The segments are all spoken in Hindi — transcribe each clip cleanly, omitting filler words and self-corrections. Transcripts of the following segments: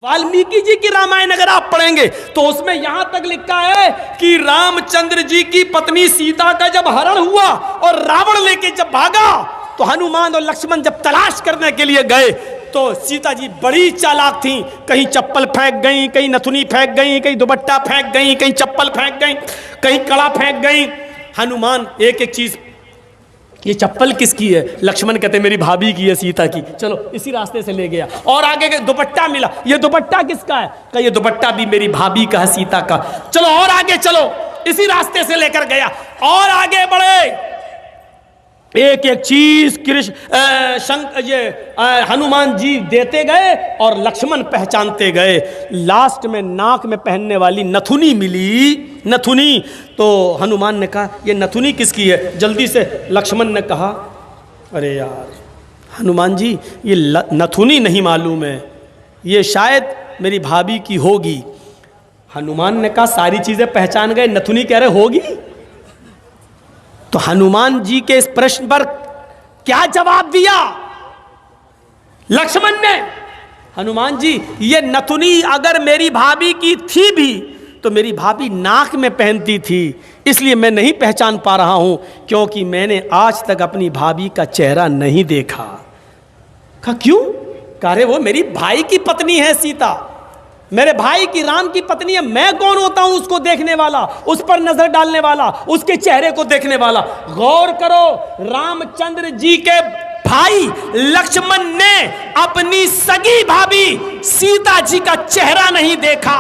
वाल्मीकि जी की रामायण अगर आप पढ़ेंगे तो उसमें यहां तक लिखा है कि रामचंद्र जी की पत्नी सीता का जब हरण हुआ और रावण लेके जब भागा तो हनुमान और लक्ष्मण जब तलाश करने के लिए गए तो सीता जी बड़ी चालाक थी। कहीं चप्पल फेंक गई, कहीं नथुनी फेंक गई, कहीं दुपट्टा फेंक गई, कहीं चप्पल फेंक गई, कहीं कड़ा फेंक गई। हनुमान एक एक चीज, ये चप्पल किसकी है? लक्ष्मण कहते मेरी भाभी की है, सीता की। चलो इसी रास्ते से ले गया। और आगे के दुपट्टा मिला, ये दुपट्टा किसका है? कहा ये दुपट्टा भी मेरी भाभी का है, सीता का। चलो और आगे चलो, इसी रास्ते से लेकर गया। और आगे बढ़े, एक एक चीज हनुमान जी देते गए और लक्ष्मण पहचानते गए। लास्ट में नाक में पहनने वाली नथुनी मिली, नथुनी। तो हनुमान ने कहा ये नथुनी किसकी है? जल्दी से लक्ष्मण ने कहा अरे यार हनुमान जी ये नथुनी नहीं मालूम है, ये शायद मेरी भाभी की होगी। हनुमान ने कहा सारी चीजें पहचान गए, नथुनी कह रहे होगी। तो हनुमान जी के इस प्रश्न पर क्या जवाब दिया लक्ष्मण ने? हनुमान जी ये नथुनी अगर मेरी भाभी की थी भी तो मेरी भाभी नाक में पहनती थी, इसलिए मैं नहीं पहचान पा रहा हूं, क्योंकि मैंने आज तक अपनी भाभी का चेहरा नहीं देखा। कहा क्यों? कह रहे वो मेरी भाई की पत्नी है सीता, मेरे भाई की राम की पत्नी है। मैं कौन होता हूं उसको देखने वाला, उस पर नजर डालने वाला, उसके चेहरे को देखने वाला? गौर करो, रामचंद्र जी के भाई लक्ष्मण ने अपनी सगी भाभी सीता जी का चेहरा नहीं देखा,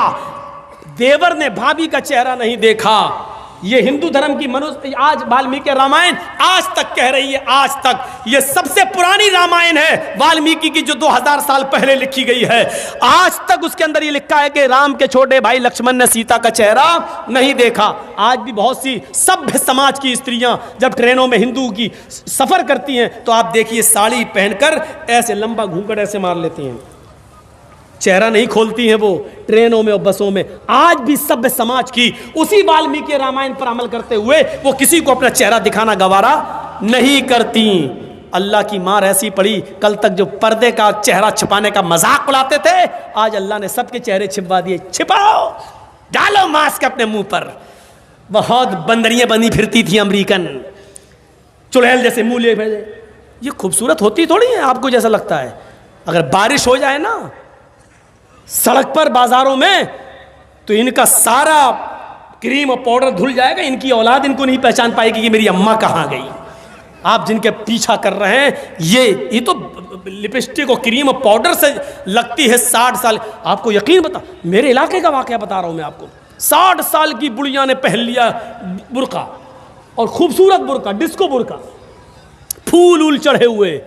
देवर ने भाभी का चेहरा नहीं देखा। ये हिंदू धर्म की मनुष्य आज वाल्मीकि रामायण आज तक कह रही है, आज तक ये सबसे पुरानी रामायण है वाल्मीकि की, जो 2000 साल पहले लिखी गई है। आज तक उसके अंदर ये लिखा है कि राम के छोटे भाई लक्ष्मण ने सीता का चेहरा नहीं देखा। आज भी बहुत सी सभ्य समाज की स्त्रियां जब ट्रेनों में हिंदू की सफर करती हैं तो आप देखिए साड़ी पहनकर ऐसे लंबा घूंघट ऐसे मार लेती हैं, चेहरा नहीं खोलती हैं वो ट्रेनों में और बसों में। आज भी सभ्य समाज की उसी वाल्मीकि रामायण पर अमल करते हुए वो किसी को अपना चेहरा दिखाना गवारा नहीं करती। अल्लाह की मार ऐसी पड़ी, कल तक जो पर्दे का चेहरा छिपाने का मजाक उड़ाते थे, आज अल्लाह ने सबके चेहरे छिपवा दिए। छिपाओ, डालो मास्क अपने मुंह पर। बहुत बंदरियां बनी फिरती थी अमेरिकन, चुड़ैल जैसे मुंह लिए भेजे। ये खूबसूरत होती थोड़ी है आपको जैसा लगता है। अगर बारिश हो जाए ना सड़क पर बाजारों में तो इनका सारा क्रीम और पाउडर धुल जाएगा, इनकी औलाद इनको नहीं पहचान पाएगी कि मेरी अम्मा कहाँ गई। आप जिनके पीछा कर रहे हैं ये तो लिपस्टिक और क्रीम और पाउडर से लगती है 60 साल। आपको यकीन बता, मेरे इलाके का वाकया बता रहा हूं मैं आपको। 60 साल की बुढ़िया ने पहन लिया बुर्का, और खूबसूरत बुर्का, डिस्को बुर्का, फूल उल चढ़े हुए।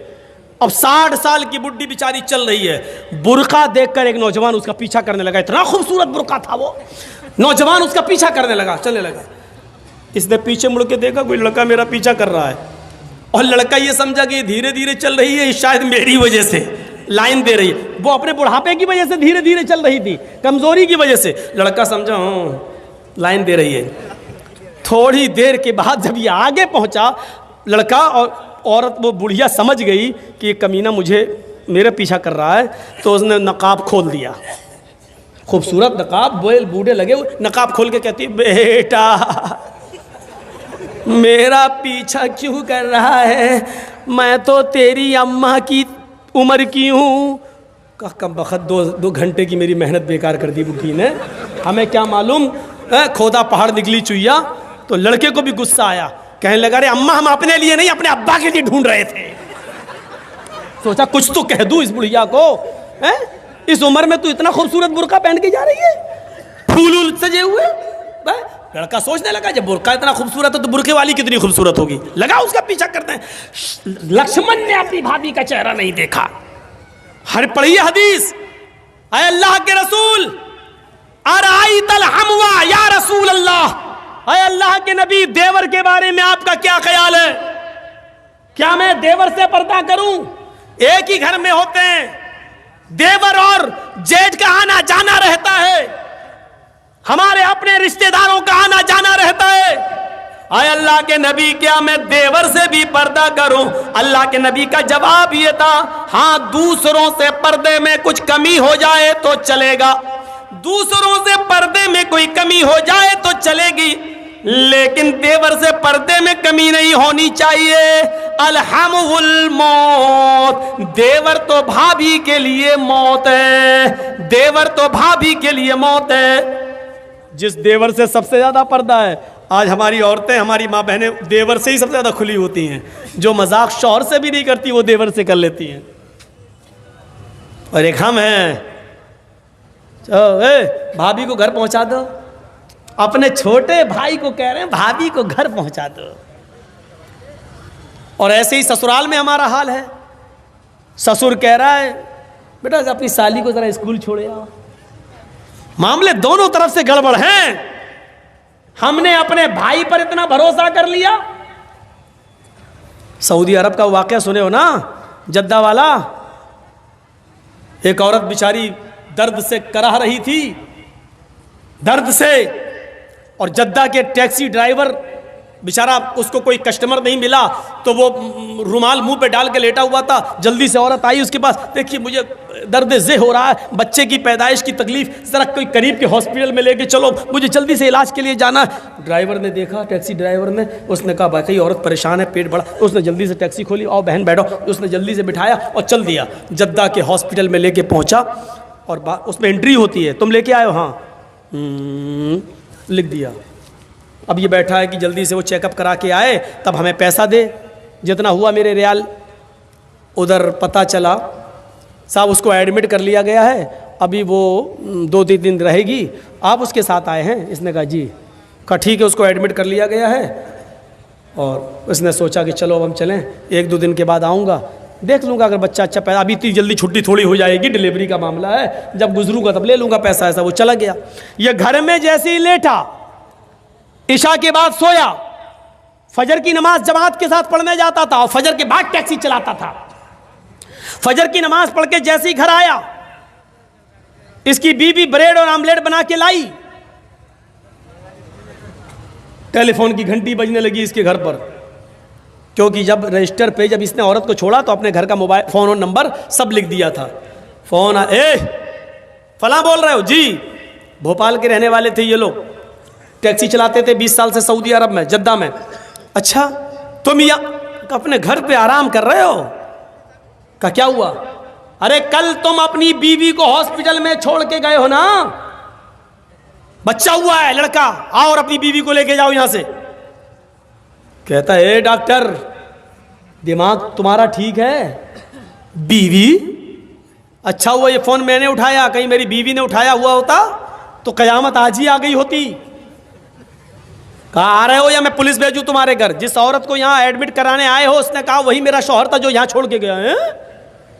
अब 60 साल की बुढ़ी बेचारी चल रही है, बुर्का देखकर एक नौजवान उसका पीछा करने लगा। इतना खूबसूरत बुर्का था वो, नौजवान उसका पीछा करने लगा, चलने लगा। इसने पीछे मुड़ के देखा कोई लड़का मेरा पीछा कर रहा है, और लड़का ये समझा कि धीरे धीरे चल रही है, शायद मेरी वजह से लाइन दे रही है। वो अपने बुढ़ापे की वजह से धीरे धीरे चल रही थी, कमजोरी की वजह से। लड़का समझा हाँ लाइन दे रही है। थोड़ी देर के बाद जब ये आगे पहुंचा, लड़का और औरत, वो बुढ़िया समझ गई कि ये कमीना मेरे पीछा कर रहा है, तो उसने नकाब खोल दिया। खूबसूरत नकाब, बूढ़े लगे, नकाब खोल के कहती बेटा मेरा पीछा क्यों कर रहा है, मैं तो तेरी अम्मा की उम्र की हूँ। कम बखत 2 घंटे की मेरी मेहनत बेकार कर दी बुढ़ी ने, हमें क्या मालूम खोदा पहाड़ निकली चुईया। तो लड़के को भी गुस्सा आया, कहने लगा अरे अम्मा हम अपने लिए नहीं अपने अब्बा के लिए ढूंढ रहे थे। सोचा कुछ तो कह दूं इस बुढ़िया को, इस उम्र में तू इतना खूबसूरत बुर्का पहन के जा रही है, फूल सजे हुए। लड़का सोचने लगा जब बुर्का इतना खूबसूरत है तो बुर्के वाली कितनी खूबसूरत होगी, लगा उसका पीछा करते हैं। लक्ष्मण ने अपनी भाभी का चेहरा नहीं देखा। हर पढ़िए हदीस, अय अल्लाह के रसूल अराइतल हमवा या रसूल अल्लाह, अय अल्लाह के नबी देवर के बारे में आपका क्या ख्याल है? क्या मैं देवर से पर्दा करूं? एक ही घर में होते हैं, देवर और जेठ का आना जाना रहता है, हमारे अपने रिश्तेदारों का आना जाना रहता है, आए अल्लाह के नबी, क्या मैं देवर से भी पर्दा करूं? अल्लाह के नबी का जवाब ये था, हाँ दूसरों से पर्दे में कुछ कमी हो जाए तो चलेगा, दूसरों से पर्दे में कोई कमी हो जाए तो चलेगी, लेकिन देवर से पर्दे में कमी नहीं होनी चाहिए। अलहमुल मौत, देवर तो भाभी के लिए मौत है, देवर तो भाभी के लिए मौत है। जिस देवर से सबसे ज्यादा पर्दा है, आज हमारी औरतें, हमारी माँ बहनें देवर से ही सबसे ज्यादा खुली होती हैं। जो मजाक शौहर से भी नहीं करती वो देवर से कर लेती हैं। और एक हम हैं, भाभी को घर पहुंचा दो, अपने छोटे भाई को कह रहे हैं भाभी को घर पहुंचा दो। और ऐसे ही ससुराल में हमारा हाल है। ससुर कह रहा है बेटा अपनी साली को जरा स्कूल छोड़े आओ। मामले दोनों तरफ से गड़बड़ हैं। हमने अपने भाई पर इतना भरोसा कर लिया। सऊदी अरब का वाकया सुने हो ना, जद्दा वाला। एक औरत बेचारी दर्द से कराह रही थी, दर्द से, और जद्दा के टैक्सी ड्राइवर बेचारा, उसको कोई कस्टमर नहीं मिला तो वो रुमाल मुंह पे डाल के लेटा हुआ था। जल्दी से औरत आई उसके पास, देखिए मुझे दर्द ज़े हो रहा है, बच्चे की पैदाइश की तकलीफ, ज़रा कोई करीब के हॉस्पिटल में लेके चलो, मुझे जल्दी से इलाज के लिए जाना है। ड्राइवर ने देखा, टैक्सी ड्राइवर ने, उसने कहा भाई औरत परेशान है, पेट बड़ा। उसने जल्दी से टैक्सी खोली, आओ बहन बैठो। उसने जल्दी से बिठाया और चल दिया। जद्दा के हॉस्पिटल में लेके पहुँचा और उसमें एंट्री होती है, तुम लेके आए हो? हाँ, लिख दिया। अब ये बैठा है कि जल्दी से वो चेकअप करा के आए, तब हमें पैसा दे। जितना हुआ मेरे रियाल, उधर पता चला साहब उसको एडमिट कर लिया गया है, अभी वो 2-3 दिन रहेगी, आप उसके साथ आए हैं? इसने कहा जी। कहा ठीक है, उसको एडमिट कर लिया गया है। और उसने सोचा कि चलो अब हम चलें, 1-2 दिन के बाद आऊँगा, देख लूँगा अगर बच्चा अच्छा पैदा, अभी इतनी जल्दी छुट्टी थोड़ी हो जाएगी, डिलीवरी का मामला है, जब गुजरूंगा तब ले लूँगा पैसा। ऐसा वो चला गया। ये घर में जैसे ही लेटा, इशा के बाद सोया, फजर की नमाज जमात के साथ पढ़ने जाता था और फजर के बाद टैक्सी चलाता था। फजर की नमाज पढ़ के जैसे ही घर आया, इसकी बीवी ब्रेड और आमलेट बना के लाई। टेलीफोन की घंटी बजने लगी इसके घर पर, क्योंकि जब रजिस्टर पे जब इसने औरत को छोड़ा तो अपने घर का मोबाइल फोन और नंबर सब लिख दिया था। फोन फला बोल रहे हो जी? भोपाल के रहने वाले थे ये लोग, टैक्सी चलाते थे 20 साल से सऊदी अरब में, जद्दा में। अच्छा तुम यहाँ अपने घर पे आराम कर रहे हो? का क्या हुआ? अरे कल तुम अपनी बीवी को हॉस्पिटल में छोड़ के गए हो ना, बच्चा हुआ है लड़का, आओ और अपनी बीवी को लेके जाओ यहां से। कहता है डॉक्टर दिमाग तुम्हारा ठीक है? बीवी? अच्छा हुआ ये फोन मैंने उठाया, कहीं मेरी बीवी ने उठाया हुआ होता तो कयामत आज ही आ गई होती। कहा आ रहे हो या मैं पुलिस भेजूं तुम्हारे घर? जिस औरत को यहाँ एडमिट कराने आए हो उसने कहा वही मेरा शौहर था जो यहाँ छोड़ के गया है।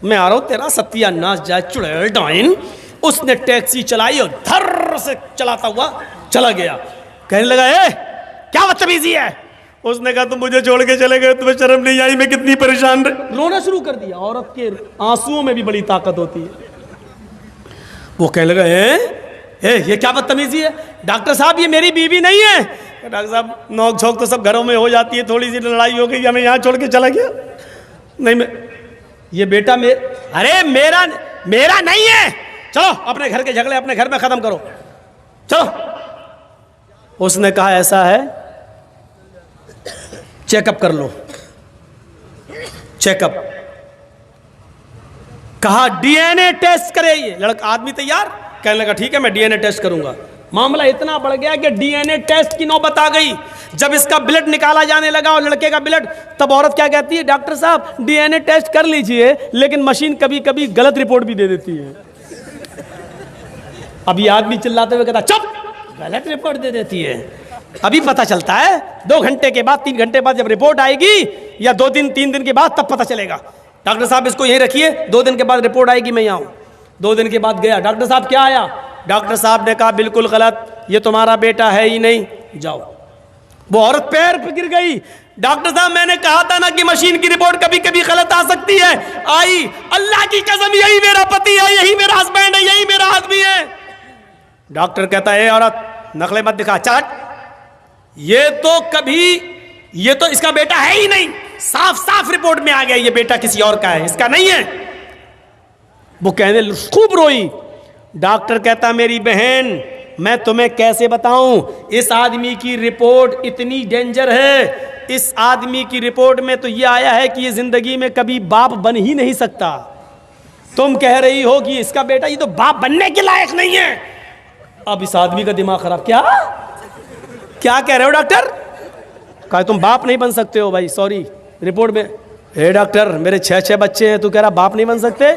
मैं आ रहा हूँ, तेरा सत्यानाश जाए चुड़ैल डाइन। उसने टैक्सी चलाई और धर से चलाता हुआ चला गया। कहने लगा क्या बदतमीजी है? उसने कहा तुम मुझे छोड़ के चले गए, तुम्हें शर्म नहीं आई? मैं कितनी परेशान रही। रोना शुरू कर दिया। औरत के आंसुओं में भी बड़ी ताकत होती है। वो कहने लगा ये क्या बदतमीजी है? डॉक्टर साहब ये मेरी बीवी नहीं है। डॉक्टर साहब नोक झोंक तो सब घरों में हो जाती है, थोड़ी सी लड़ाई हो गई, हमें यहाँ छोड़ के चला गया। नहीं मैं ये बेटा अरे मेरा नहीं है, चलो अपने घर के झगड़े अपने घर में खत्म करो, चलो। उसने कहा ऐसा है चेकअप कर लो। चेकअप कहा डीएनए टेस्ट करे। ये लड़का आदमी तैयार, कहने लगा ठीक है मैं डीएनए टेस्ट करूंगा। मामला इतना बढ़ गया कि डीएनए टेस्ट की नौबत आ गई। जब इसका ब्लड निकाला जाने लगा और लड़के का ब्लड, तब औरत क्या कहती है? डॉक्टर साहब डीएनए टेस्ट कर लीजिए, लेकिन मशीन कभी कभी गलत रिपोर्ट भी दे देती है। अभी आदमी चिल्लाते हुए कहता चुप, गलत रिपोर्ट दे देती है। अभी पता चलता है 2 घंटे के बाद, 3 घंटे बाद जब रिपोर्ट आएगी, या 2 दिन 3 दिन के बाद, तब पता चलेगा। डॉक्टर साहब इसको यहीं रखिए, 2 दिन के बाद रिपोर्ट आएगी, मैं यहाँ हूँ। 2 दिन के बाद गया, डॉक्टर साहब क्या आया? डॉक्टर साहब ने कहा बिल्कुल गलत, ये तुम्हारा बेटा है ही नहीं, जाओ। वो औरत पैर पे गिर गई। डॉक्टर साहब मैंने कहा था ना कि मशीन की रिपोर्ट कभी कभी गलत आ सकती है। आई, अल्लाह की कसम यही मेरा पति है, यही मेरा हस्बैंड है, यही मेरा आदमी है। डॉक्टर कहता है औरत नकले मत दिखा, चल ये तो इसका बेटा है ही नहीं, साफ साफ रिपोर्ट में आ गया ये बेटा किसी और का है, इसका नहीं है। वो कहने खूब रोई। डॉक्टर कहता मेरी बहन मैं तुम्हें कैसे बताऊं, इस आदमी की रिपोर्ट इतनी डेंजर है, इस आदमी की रिपोर्ट में तो ये आया है कि ये जिंदगी में कभी बाप बन ही नहीं सकता। तुम कह रही हो कि इसका बेटा ये तो बाप बनने के लायक नहीं है। अब इस आदमी का दिमाग खराब। क्या कह रहे हो डॉक्टर? कहा तुम बाप नहीं बन सकते हो। भाई सॉरी, रिपोर्ट में हे डॉक्टर मेरे 6 बच्चे हैं, तू कह रहा बाप नहीं बन सकते।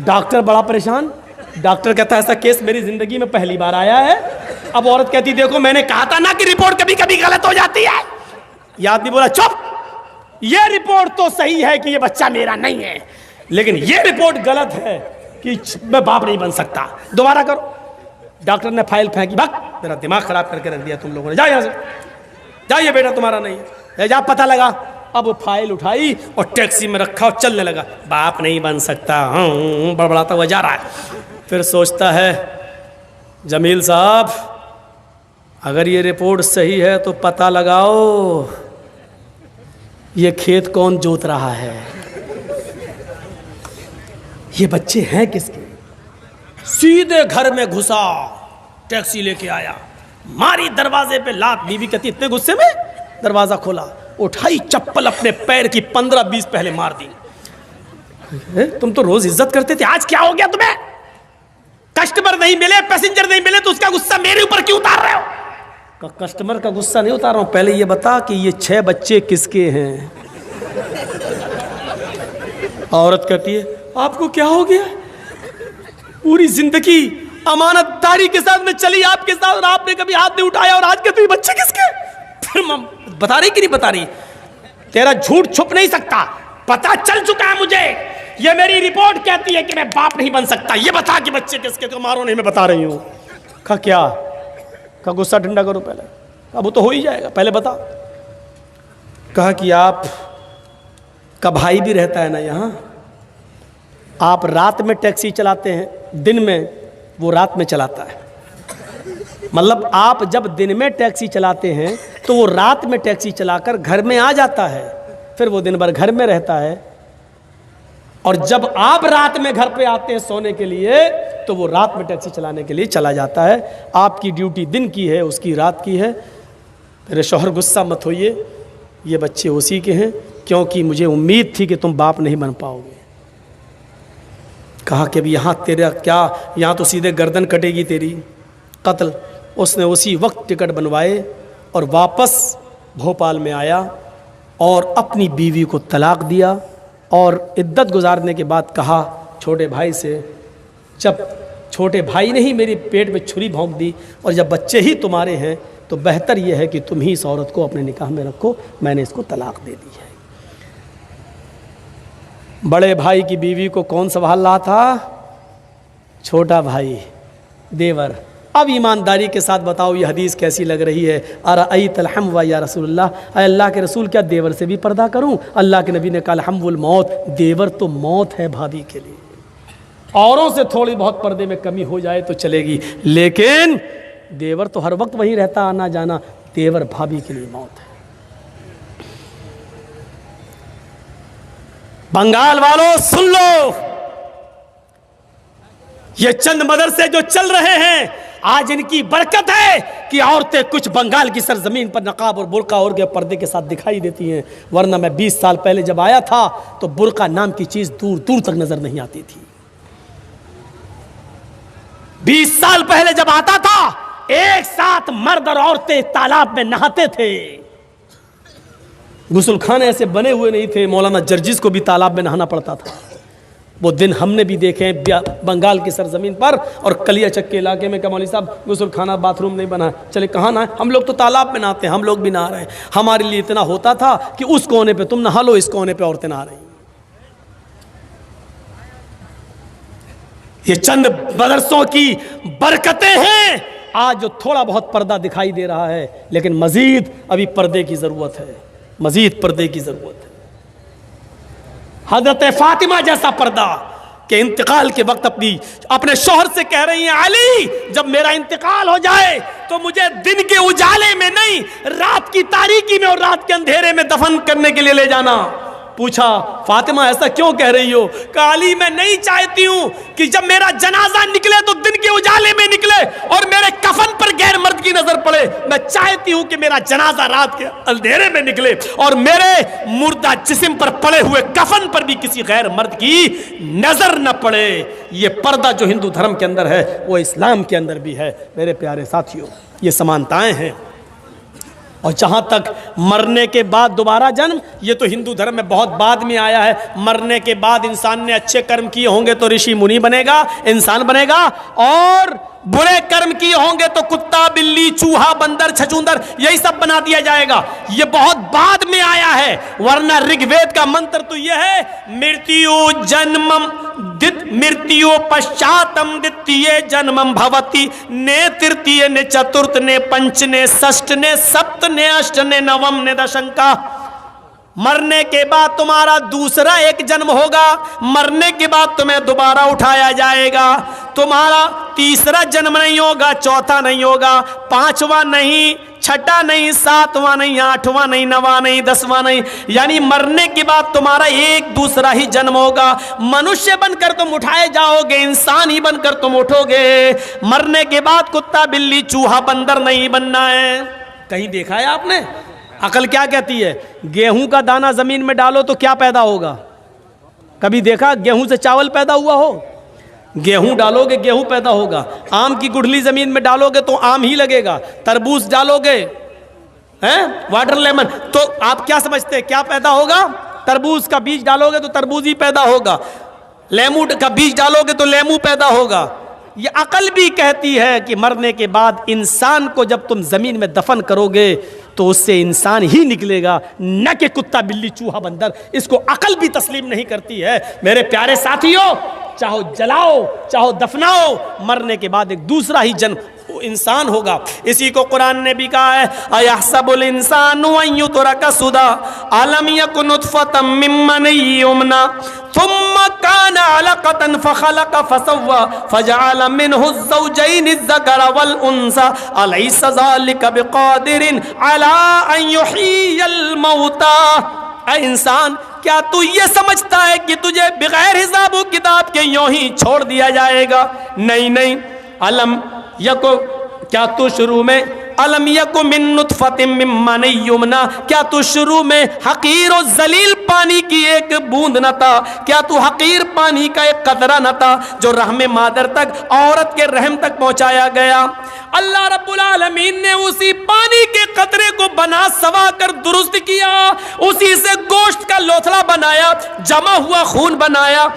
डॉक्टर बड़ा परेशान। डॉक्टर कहता है ऐसा केस मेरी जिंदगी में पहली बार आया है। अब औरत कहती देखो मैंने कहा था ना कि रिपोर्ट कभी कभी गलत हो जाती है। ये आदमी बोला चुप, ये रिपोर्ट तो सही है कि ये बच्चा मेरा नहीं है, लेकिन ये रिपोर्ट गलत है कि मैं बाप नहीं बन सकता। दोबारा करो। डॉक्टर ने फाइल फेंकी। भाग, मेरा दिमाग खराब करके रख दिया तुम लोगों ने, जाओ यहां से, जाइए बेटा तुम्हारा नहीं है, जा पता लगा। अब वो फाइल उठाई और टैक्सी में रखा और चलने लगा। बाप नहीं बन सकता, बड़बड़ाता हुआ जा रहा है। फिर सोचता है जमील साहब अगर ये रिपोर्ट सही है तो पता लगाओ ये खेत कौन जोत रहा है, ये बच्चे हैं किसके। सीधे घर में घुसा, टैक्सी लेके आया, मारी दरवाजे पे लात। बीवी कहती इतने गुस्से में दरवाजा खोला, उठाई चप्पल अपने पैर की 15-20 पहले मार दी। तुम तो रोज इज्जत करते थे, आज क्या हो गया तुम्हें? कस्टमर नहीं मिले, पैसेंजर नहीं मिले तो उसका गुस्सा मेरे ऊपर क्यों उतार रहे हो? कस्टमर का गुस्सा नहीं उतार रहा हूं, पहले ये बता कि ये 6 बच्चे किसके हैं। औरत कहती है आपको क्या हो गया? पूरी जिंदगी अमानतदारी के साथ में चली आपके साथ और आपने कभी हाथ नहीं उठाया और आज कहते बच्चे किसके? फिर बता रही कि नहीं बता रही? तेरा झूठ छुप नहीं सकता, पता चल चुका है मुझे। ये मेरी रिपोर्ट कहती है कि मैं बाप नहीं बन सकता, ये बता कि बच्चे किसके। तो मारो नहीं, मैं बता रही हूं। कहा क्या? कहा गुस्सा ठंडा करो पहले। अब वो तो हो ही जाएगा, पहले बता। कहा कि आप का भाई भी रहता है ना यहाँ, आप रात में टैक्सी चलाते हैं, दिन में वो रात में चलाता है। मतलब आप जब दिन में टैक्सी चलाते हैं तो वो रात में टैक्सी चलाकर घर में आ जाता है, फिर वो दिन भर घर में रहता है। और जब आप रात में घर पे आते हैं सोने के लिए तो वो रात में टैक्सी चलाने के लिए चला जाता है। आपकी ड्यूटी दिन की है, उसकी रात की है। मेरे शौहर गुस्सा मत होइए, ये बच्चे उसी के हैं, क्योंकि मुझे उम्मीद थी कि तुम बाप नहीं बन पाओगे। कहा कि अभी यहाँ तेरा क्या, यहाँ तो सीधे गर्दन कटेगी तेरी, कत्ल। उसने उसी वक्त टिकट बनवाए और वापस भोपाल में आया और अपनी बीवी को तलाक दिया। और इद्दत गुजारने के बाद कहा छोटे भाई से, जब छोटे भाई ने ही मेरे पेट में छुरी भोंक दी और जब बच्चे ही तुम्हारे हैं तो बेहतर यह है कि तुम ही इस औरत को अपने निकाह में रखो, मैंने इसको तलाक दे दी है। बड़े भाई की बीवी को कौन संभाल रहा था? छोटा भाई, देवर। अब ईमानदारी के साथ बताओ ये हदीस कैसी लग रही है? अरअयतल हम्व या रसूलल्लाह, अल्लाह के रसूल क्या देवर से भी पर्दा करूं? अल्लाह के नबी ने कहा हम्वुल मौत, देवर तो मौत है भाभी के लिए। औरों से थोड़ी बहुत पर्दे में कमी हो जाए तो चलेगी, लेकिन देवर तो हर वक्त वहीं रहता, आना जाना। देवर भाभी के लिए मौत है। बंगाल वालों सुन लो, ये चंद मदरसे जो चल रहे हैं आज इनकी बरकत है कि औरतें कुछ बंगाल की सरजमीन पर नकाब और बुर्का और के पर्दे के साथ दिखाई देती हैं, वरना मैं 20 साल पहले जब आया था तो बुर्का नाम की चीज दूर दूर तक नजर नहीं आती थी। 20 साल पहले जब आता था एक साथ मर्द और औरतें तालाब में नहाते थे। गुस्लखाने ऐसे बने हुए नहीं थे, मौलाना जर्जिस को भी तालाब में नहाना पड़ता था। वो दिन हमने भी देखे हैं बंगाल की सरजमीन पर। और कलियाचक के इलाके में कमौली साहब गुस्लखाना बाथरूम नहीं बना, चले कहाँ ना, हम लोग तो तालाब में नहाते हैं, हम लोग भी नहा रहे हैं। हमारे लिए इतना होता था कि उस कोने पे तुम नहा लो, इस कोने पे औरतें नहा रही। ये चंद मदरसों की बरकतें हैं आज जो थोड़ा बहुत पर्दा दिखाई दे रहा है, लेकिन मजीद अभी पर्दे की जरूरत है, मजीद पर्दे की जरूरत है। हजरत फातिमा जैसा पर्दा कि इंतकाल के वक्त अपने शौहर से कह रही हैं, अली जब मेरा इंतकाल हो जाए तो मुझे दिन के उजाले में नहीं, रात की तारीकी में और रात के अंधेरे में दफन करने के लिए ले जाना। पूछा, फातिमा ऐसा क्यों कह रही हो? कहा, अली मैं नहीं चाहती हूं कि जब मेरा जनाजा निकले तो दिन के उजाले में निकले और मेरे कफन पर गैर मर्द की नजर पड़े। मैं चाहती हूं कि मेरा जनाजा रात के अंधेरे में निकले और मेरे मुर्दा जिस्म पर पड़े हुए कफन पर भी किसी गैर मर्द की नजर न पड़े। ये पर्दा जो हिंदू धर्म के अंदर है वो इस्लाम के अंदर भी है। मेरे प्यारे साथियों, ये समानताएं हैं। और जहाँ तक मरने के बाद दोबारा जन्म, ये तो हिंदू धर्म में बहुत बाद में आया है। मरने के बाद इंसान ने अच्छे कर्म किए होंगे तो ऋषि मुनि बनेगा, इंसान बनेगा, और बुरे कर्म किए होंगे तो कुत्ता, बिल्ली, चूहा, बंदर, छछूंदर, यही सब बना दिया जाएगा। ये बहुत बाद में आया है, वरना ऋग्वेद का मंत्र तो यह है, मृत्यु जन्मम मृत्यु पश्चातम द्वितीय जन्मम भवति, ने तृतीय ने चतुर्थ ने पंच ने षष्ठ ने सप्त ने अष्ट ने नवम ने दशंका। मरने के बाद तुम्हारा दूसरा एक जन्म होगा, मरने के बाद तुम्हें दोबारा उठाया जाएगा। तुम्हारा तीसरा जन्म नहीं होगा, चौथा नहीं होगा, पांचवा नहीं, छठा नहीं, सातवां नहीं, आठवां नहीं, नवां नहीं, दसवां नहीं, यानी मरने के बाद तुम्हारा एक दूसरा ही जन्म होगा। मनुष्य बनकर तुम उठाए जाओगे, इंसान ही बनकर तुम उठोगे। मरने के बाद कुत्ता, बिल्ली, चूहा, बंदर नहीं बनना है। कहीं देखा है आपने? अकल क्या कहती है? गेहूं का दाना जमीन में डालो तो क्या पैदा होगा? कभी देखा गेहूं से चावल पैदा हुआ हो? गेहूं डालोगे गेहूं पैदा होगा। आम की गुठली जमीन में डालोगे तो आम ही लगेगा। तरबूज डालोगे, हैं, वाटर लेमन, तो आप क्या समझते हैं क्या पैदा होगा? तरबूज का बीज डालोगे तो तरबूज ही पैदा होगा। लेमू का बीज डालोगे तो लेमू पैदा होगा। ये अकल भी कहती है कि मरने के बाद इंसान को जब तुम जमीन में दफन करोगे तो उससे इंसान ही निकलेगा, न कि कुत्ता, बिल्ली, चूहा, बंदर। इसको अकल भी तस्लीम नहीं करती है। मेरे प्यारे साथियों, चाहो जलाओ चाहो दफनाओ, मरने के बाद एक दूसरा ही जन्म इंसान होगा। इसी को कुरान ने भी कहा है, अयहसबुल इंसानु अन युतरका सुदा अलम यकुन नुतफतम मिन मनी युमना थुम्मा काना अलकतन फखलक फसव्वा फजअल मिनहु ज़ौजैनि ज़कर वल उन्सा अलैसा ज़ालिका बिक़ादिरिन अला अन युहियल मौता। ऐ इंसान, क्या तू ये समझता है कि तुझे बगैर हिसाब व किताब के यूं ही छोड़ दिया जाएगा? नहीं नहीं। अलम यको, क्या तू शुरू में अलम यको मिन नुतफतिम मिन मनी युमना, क्या तू शुरू में हकीर और जलील पानी की एक बूंद न था? क्या तू हकीर पानी का एक कतरा न था जो रहम मादर तक, औरत के रहम तक पहुंचाया गया? अल्लाह रब्बुल आलमीन ने उसी पानी के कतरे को बना सवा कर दुरुस्त किया, उसी से गोश्त का लोथड़ा बनाया, जमा हुआ खून बनाया,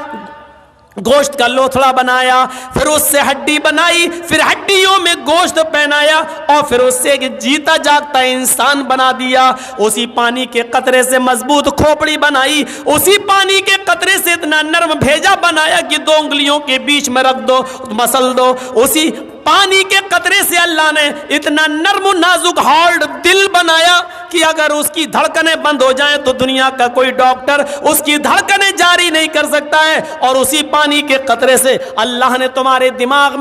गोश्त का लोथड़ा बनाया, फिर उससे हड्डी बनाई, फिर हड्डियों में गोश्त पहनाया और फिर उससे एक जीता जागता इंसान बना दिया। उसी पानी के कतरे से मजबूत खोपड़ी बनाई, उसी पानी के कतरे से इतना नरम भेजा बनाया कि 2 उंगलियों के बीच में रख दो, मसल दो। उसी पानी के कतरे से अल्लाह ने इतना नर्म नाजुक हार्ड दिल बनाया कि अगर उसकी धड़कनें बंद हो जाएं तो दुनिया का कोई डॉक्टर उसकी धड़कनें जारी नहीं कर सकता है। और उसी पानी के कतरे से अल्लाह ने तुम्हारे दिमाग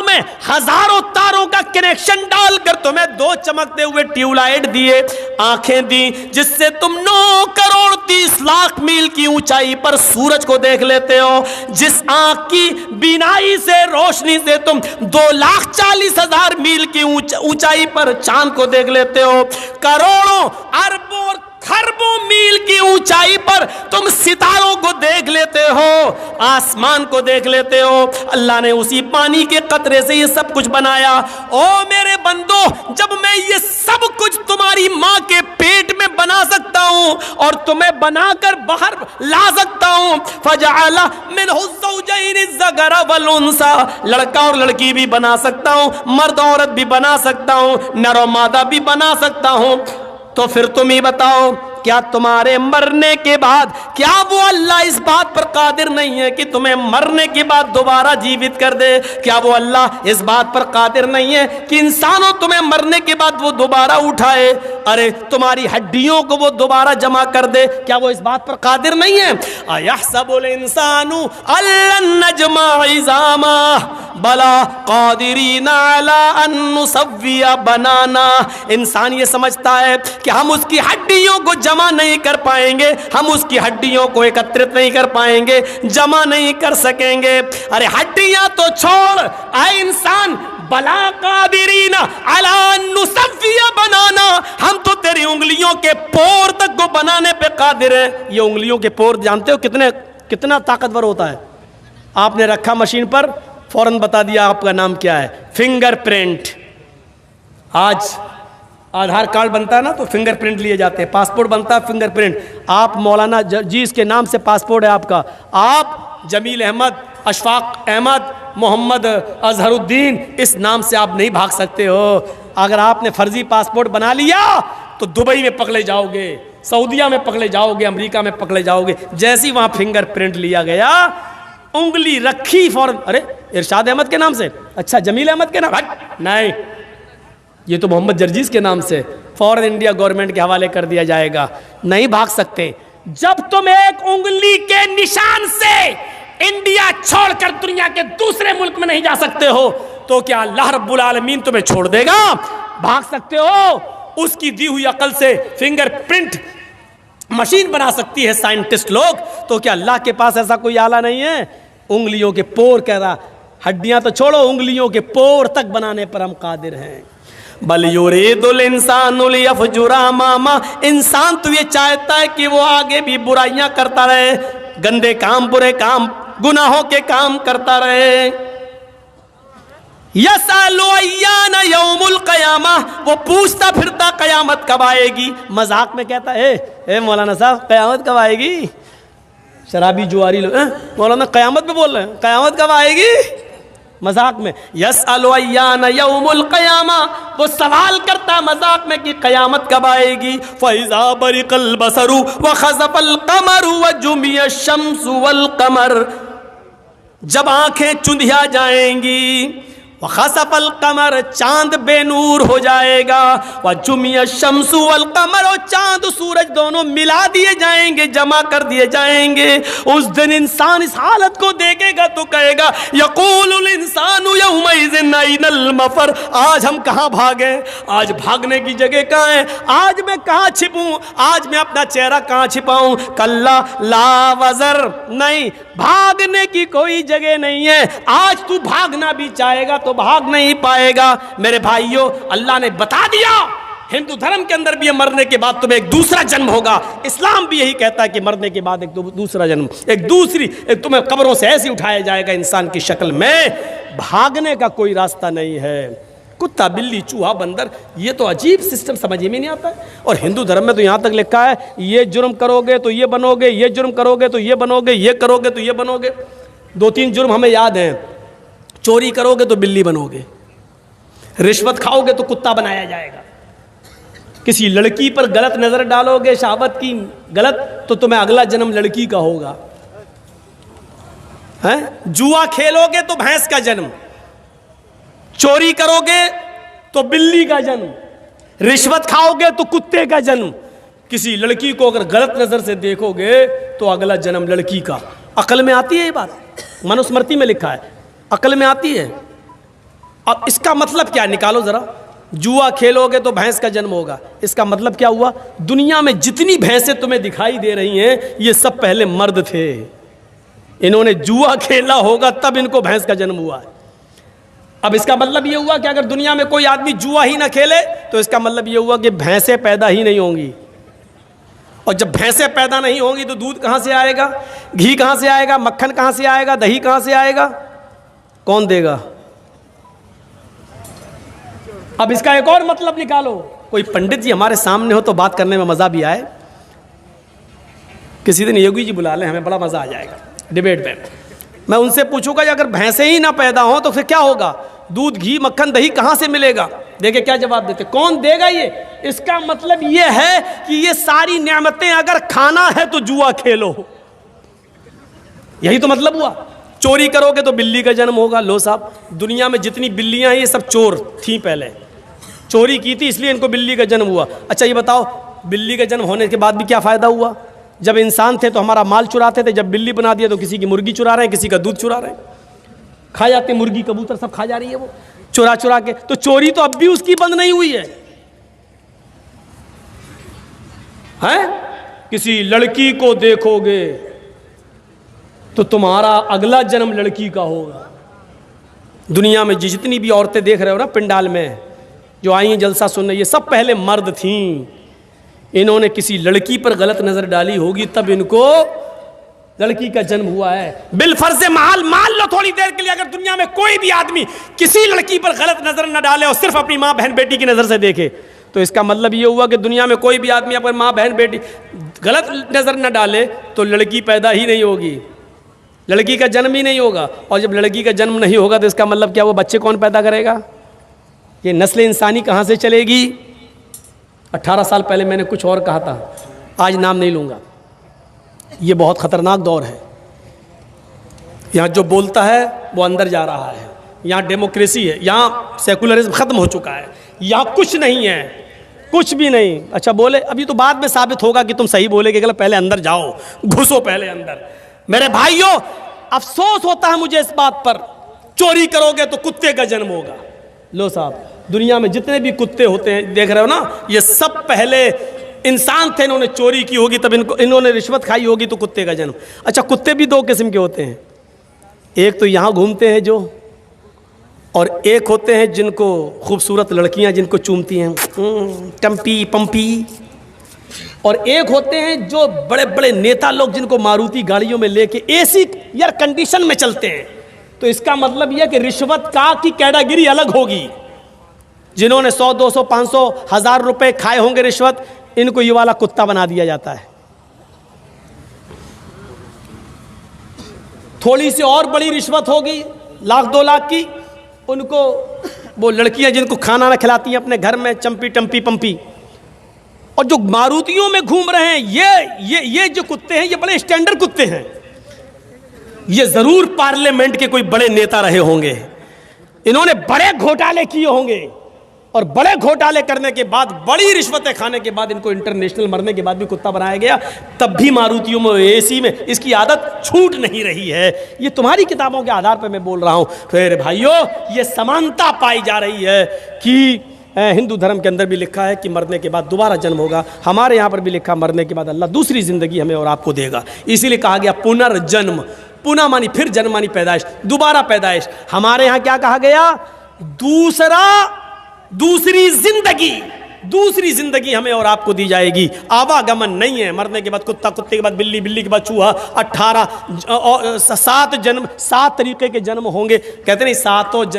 में हजारों तारों का कनेक्शन डालकर तुम्हें 2 चमकते हुए ट्यूबलाइट दिए, आंखें दी, जिससे तुम 9 करोड़ 30 लाख मील की ऊंचाई पर सूरज को देख लेते हो। जिस आंख की बीनाई से, रोशनी से तुम 2,40,000 मील की ऊंचाई पर चांद को देख लेते हो। करोड़ों अरबों खरबों मील की ऊंचाई पर तुम सितारों को देख लेते हो, आसमान को देख लेते हो। अल्लाह ने उसी पानी के कतरे से ये सब कुछ बनाया। ओ मेरे बंदो, जब मैं ये सब कुछ तुम्हारी माँ के पेट में बना सकता हूँ और तुम्हें बनाकर बाहर ला सकता हूँ, फजअला मिनहु ज़ौजैनि ज़कर वल उन्सा, लड़का और लड़की भी बना सकता हूँ, मर्द औरत भी बना सकता हूँ, नर और मादा भी बना सकता हूँ, तो फिर तुम ही बताओ क्या तुम्हारे मरने के बाद, क्या वो अल्लाह इस बात पर कादिर नहीं है कि तुम्हें मरने के बाद दोबारा जीवित कर दे? क्या वो अल्लाह इस बात पर कादिर नहीं है कि इंसानों तुम्हें मरने के बाद वो दोबारा उठाए? अरे तुम्हारी हड्डियों को वो दोबारा जमा कर दे, क्या वो इस बात पर कादिर नहीं है? अयहसबुल इंसानु अल्लन नजमा इज़ामा बला कादिरीना अला अन नुसव्विया बनाना। इंसान ये समझता है कि हम उसकी हड्डियों को जमा नहीं कर पाएंगे, हम उसकी हड्डियों को एकत्रित नहीं कर पाएंगे, जमा नहीं कर सकेंगे। अरे हड्डियां तो छोड़, आए इंसान, बला कादिरीना अला नुसव्विया बनाना, हम तो तेरी उंगलियों के पोर तक को बनाने पे कादिर है। ये उंगलियों के पोर जानते हो कितना ताकतवर होता है? आपने रखा मशीन पर, फौरन बता दिया आपका नाम क्या है, फिंगरप्रिंट। आज आधार कार्ड बनता है ना तो फिंगरप्रिंट लिए जाते हैं, पासपोर्ट बनता है फिंगरप्रिंट। आप मौलाना जी इसके नाम से पासपोर्ट है आपका, आप जमील अहमद, अशफाक अहमद, मोहम्मद अजहरुद्दीन, इस नाम से आप नहीं भाग सकते हो। अगर आपने फर्जी पासपोर्ट बना लिया तो दुबई में पकड़े जाओगे, सऊदीया में पकड़े जाओगे, अमेरिका में पकड़े जाओगे। जैसे ही वहाँ फिंगरप्रिंट लिया गया, उंगली रखी फौरन, अरे इरशाद अहमद के नाम से, अच्छा जमील अहमद के नाम, नहीं ये तो मोहम्मद जर्जीस के नाम से, फौरन इंडिया गवर्नमेंट के हवाले कर दिया जाएगा। नहीं भाग सकते। जब तुम एक उंगली के निशान से इंडिया छोड़कर दुनिया के दूसरे मुल्क में नहीं जा सकते हो तो क्या अल्लाह रब्बुल आलमीन तुम्हें छोड़ देगा? भाग सकते हो। उसकी दी हुई अकल से फिंगरप्रिंट मशीन बना सकती है साइंटिस्ट लोग, तो क्या अल्लाह के पास ऐसा कोई आला नहीं है? उंगलियों के पोर कह रहा, हड्डियां तो छोड़ो, उंगलियों के पोर तक बनाने पर हम कादिर हैं। बल युरीदुल इंसानु लियफजुरा अमामा, इंसान तो ये चाहता है कि वो आगे भी बुराइयां करता रहे, गंदे काम, बुरे काम, गुनाहों के काम करता रहे। यसअलु अय्याना यौमुल क़यामा, वो पूछता फिरता कयामत कब आएगी। मजाक में कहता है ए मौलाना साहब कयामत कब आएगी? शराबी जुआरी लोग मौलाना कयामत में बोल रहे हैं, कयामत कब आएगी? मजाक में। यसअलु अय्याना यौमुल क़यामा, वो सवाल करता मजाक में कि कयामत कब आएगी। फ़इज़ा बरिक़ल बसरु व ख़सफ़ल क़मरु व जुमिया शम्सु वल क़मर, जब आंखें चुंधिया जाएंगी, व ख़सफ़ल क़मर, चांद बेनूर हो जाएगा, व जुमिया शम्सु वल क़मर, और चांद सूरज दोनों मिला दिए जाएंगे, जमा कर दिए जाएंगे। उस दिन इंसान इस हालत को देखेगा तो कहेगा यक़ूलुल इंसानु यौमइज़िन अयनल मफ़र, आज हम कहाँ भागे, आज भागने की जगह कहाँ है, आज मैं कहाँ छिपूं, आज मैं अपना चेहरा कहाँ छिपाऊं। कल्ला ला वज़र, नहीं, भागने की कोई जगह नहीं है। आज तू भागना भी चाहेगा तो भाग नहीं पाएगा। मेरे भाइयों, अल्लाह ने बता दिया हिंदू धर्म के अंदर भी मरने के बाद तुम्हें एक दूसरा जन्म होगा। इस्लाम भी यही कहता है कि मरने के बाद एक दूसरा जन्म, एक तुम्हें कब्रों से ऐसे उठाया जाएगा इंसान की शक्ल में। भागने का कोई रास्ता नहीं है। कुत्ता, बिल्ली, चूहा, बंदर, ये तो अजीब सिस्टम समझ में नहीं आता है। और हिंदू धर्म में तो यहाँ तक लिखा है ये जुर्म करोगे तो ये बनोगे, ये जुर्म करोगे तो ये बनोगे, ये करोगे तो ये बनोगे। 2-3 जुर्म हमें याद हैं। चोरी करोगे तो बिल्ली बनोगे, रिश्वत खाओगे तो कुत्ता बनाया जाएगा, किसी लड़की पर गलत नजर डालोगे, शहावत की गलत, तो तुम्हें अगला जन्म लड़की का होगा। हैं? जुआ खेलोगे तो भैंस का जन्म, चोरी करोगे तो बिल्ली का जन्म, रिश्वत खाओगे तो कुत्ते का जन्म, किसी लड़की को अगर गलत नजर से देखोगे तो अगला जन्म लड़की का। अकल में आती है ये बात? मनुस्मृति में लिखा है, अकल में आती है। अब इसका मतलब क्या, निकालो जरा। जुआ खेलोगे तो भैंस का जन्म होगा, इसका मतलब क्या हुआ? दुनिया में जितनी भैंसें तुम्हें दिखाई दे रही हैं ये सब पहले मर्द थे। इन्होंने जुआ खेला होगा तब इनको भैंस का जन्म हुआ है। अब इसका मतलब ये हुआ कि अगर दुनिया में कोई आदमी जुआ ही ना खेले तो इसका मतलब ये हुआ कि भैंसें पैदा ही नहीं होंगी। और जब भैंसें पैदा नहीं होंगी तो दूध कहाँ से आएगा, घी कहाँ से आएगा, मक्खन कहाँ से आएगा, दही कहाँ से आएगा, कौन देगा? अब इसका एक और मतलब निकालो। कोई पंडित जी हमारे सामने हो तो बात करने में मज़ा भी आए। किसी दिन योगी जी बुला लें, हमें बड़ा मज़ा आ जाएगा डिबेट में। मैं उनसे पूछूंगा अगर भैंसें ही ना पैदा हो तो फिर क्या होगा, दूध, घी, मक्खन, दही कहाँ से मिलेगा? देखिए क्या जवाब देते, कौन देगा ये? इसका मतलब ये है कि ये सारी नेमतें अगर खाना है तो जुआ खेलो, यही तो मतलब हुआ। चोरी करोगे तो बिल्ली का जन्म होगा। लो साहब, दुनिया में जितनी बिल्लियां हैं ये सब चोर थी, पहले चोरी की थी इसलिए इनको बिल्ली का जन्म हुआ। अच्छा ये बताओ, बिल्ली का जन्म होने के बाद भी क्या फ़ायदा हुआ? जब इंसान थे तो हमारा माल चुराते थे, जब बिल्ली बना दिया तो किसी की मुर्गी चुरा रहे हैं, किसी का दूध चुरा रहे हैं, खा जाते हैं, मुर्गी कबूतर सब खा जा रही है वो चुरा चुरा के। तो चोरी तो अब भी उसकी बंद नहीं हुई है। किसी लड़की को देखोगे तो तुम्हारा अगला जन्म लड़की का होगा। दुनिया में जितनी भी औरतें देख रहे हो ना पंडाल में जो आई हैं जलसा सुनने, ये सब पहले मर्द थीं। इन्होंने किसी लड़की पर गलत नजर डाली होगी तब इनको लड़की का जन्म हुआ है। बिलफर्ज महल मान लो थोड़ी देर के लिए, अगर दुनिया में कोई भी आदमी किसी लड़की पर गलत नजर न डाले और सिर्फ अपनी माँ बहन बेटी की नजर से देखे, तो इसका मतलब ये हुआ कि दुनिया में कोई भी आदमी अगर माँ बहन बेटी गलत नजर न डाले तो लड़की पैदा ही नहीं होगी, लड़की का जन्म ही नहीं होगा। और जब लड़की का जन्म नहीं होगा तो इसका मतलब क्या, वो बच्चे कौन पैदा करेगा? ये नस्ल इंसानी कहाँ से चलेगी? 18 साल पहले मैंने कुछ और कहा था, आज नाम नहीं लूँगा। ये बहुत ख़तरनाक दौर है। यहाँ जो बोलता है वो अंदर जा रहा है। यहाँ डेमोक्रेसी है, यहाँ सेकुलरिज्म ख़त्म हो चुका है, यहाँ कुछ नहीं है, कुछ भी नहीं। अच्छा बोले, अभी तो बाद में साबित होगा कि तुम सही बोले कि गलत, पहले अंदर जाओ, घुसो पहले अंदर। मेरे भाइयों, अफसोस होता है मुझे इस बात पर, चोरी करोगे तो कुत्ते का जन्म होगा। लो साहब, दुनिया में जितने भी कुत्ते होते हैं देख रहे हो ना, ये सब पहले इंसान थे, इन्होंने चोरी की होगी तब इन्होंने रिश्वत खाई होगी तो कुत्ते का जन्म। अच्छा, कुत्ते भी दो किस्म के होते हैं, एक तो यहाँ घूमते हैं जो, और एक होते हैं जिनको खूबसूरत लड़कियाँ जिनको चूमती हैं, टम्पी पंपी, और एक होते हैं जो बड़े बड़े नेता लोग जिनको मारुति गाड़ियों में लेके एसी एयर कंडीशन में चलते हैं। तो इसका मतलब यह कि रिश्वत का की कैटेगरी अलग होगी। जिन्होंने 100, 200, 500, 1000 रुपए खाए होंगे रिश्वत, इनको ये वाला कुत्ता बना दिया जाता है। थोड़ी सी और बड़ी रिश्वत होगी, 1 लाख 2 लाख की, उनको वो लड़कियां जिनको खाना ना खिलाती हैं अपने घर में, चंपी टम्पी पंपी। और जो मारुतियों में घूम रहे हैं ये जो कुत्ते हैं, ये बड़े स्टैंडर्ड कुत्ते हैं। ये जरूर पार्लियामेंट के कोई बड़े नेता रहे होंगे, इन्होंने बड़े घोटाले किए होंगे, और बड़े घोटाले करने के बाद, बड़ी रिश्वतें खाने के बाद इनको इंटरनेशनल मरने के बाद भी कुत्ता बनाया गया। तब भी मारुतियों में, एसी में इसकी आदत छूट नहीं रही है। ये तुम्हारी किताबों के आधार पर मैं बोल रहा हूं। फिर भाइयों, ये समानता पाई जा रही है कि हिंदू धर्म के अंदर भी लिखा है कि मरने के बाद दोबारा जन्म होगा। हमारे यहाँ पर भी लिखा, मरने के बाद अल्लाह दूसरी ज़िंदगी हमें और आपको देगा। इसीलिए कहा गया पुनर्जन्म। पुनः मानी फिर, जन्म मानी पैदाइश, दोबारा पैदाइश। हमारे यहाँ क्या कहा गया? दूसरी जिंदगी हमें और आपको दी जाएगी। आवागमन नहीं है। मरने के बाद कुत्ता, कुत्ते के बाद बिल्ली, बिल्ली के बाद चूहा, 7 जन्म, 7 तरीके के जन्म होंगे। कहते नहीं 7